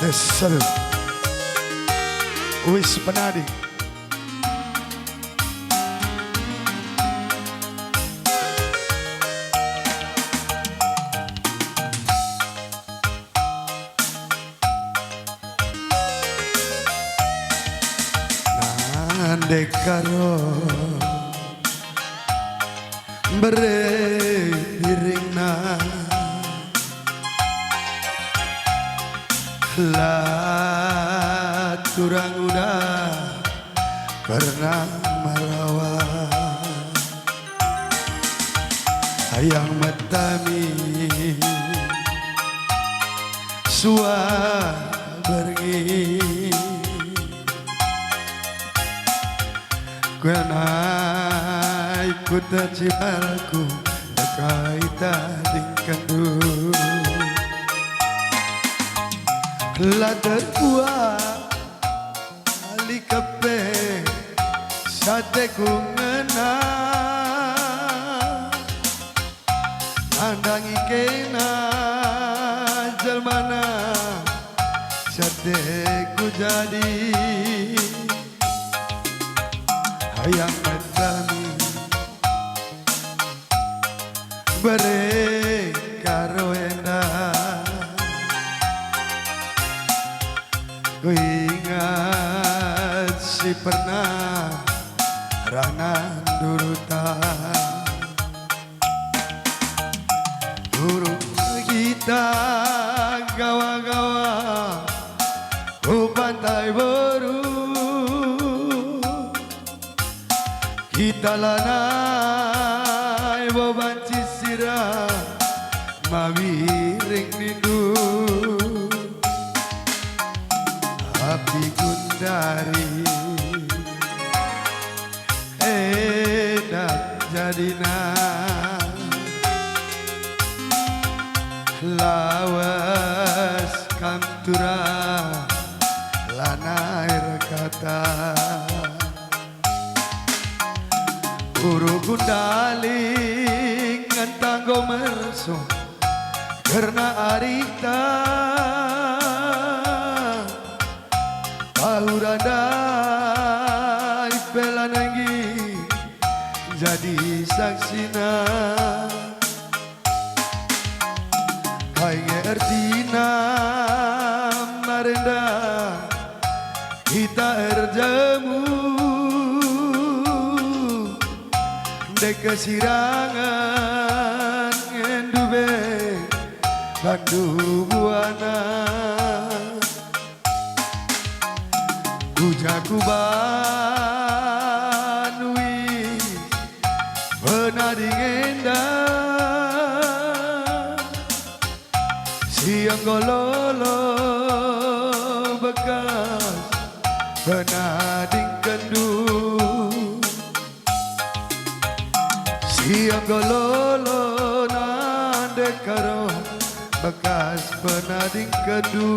Sesel wis penadi nandek karo beriringna lah turang udah pernah merawat hayang metami suar bergi kena ikut cibalku berkaitan dingkandu la terbuat ali kepe sate ku ngena andangi kena jelmana sate ku jadi hayang metami bare karo ku ingat si pernah ranan durutan burung kita gawa-gawa ku pantai baru kita lanai beban cisira mawiring nindu api gundari edak jadina lawas kamtura lanai rekata uru gundaling ngentanggo merso karena arita Ahurada pelanangi jadi saksina hai ertina marenda kita erjamu dek kesirangan ngendube bandu buana Jago banui penadi ngenda siang gololo bekas penadi kendu siang gololo nandek karo bekas penadi kendu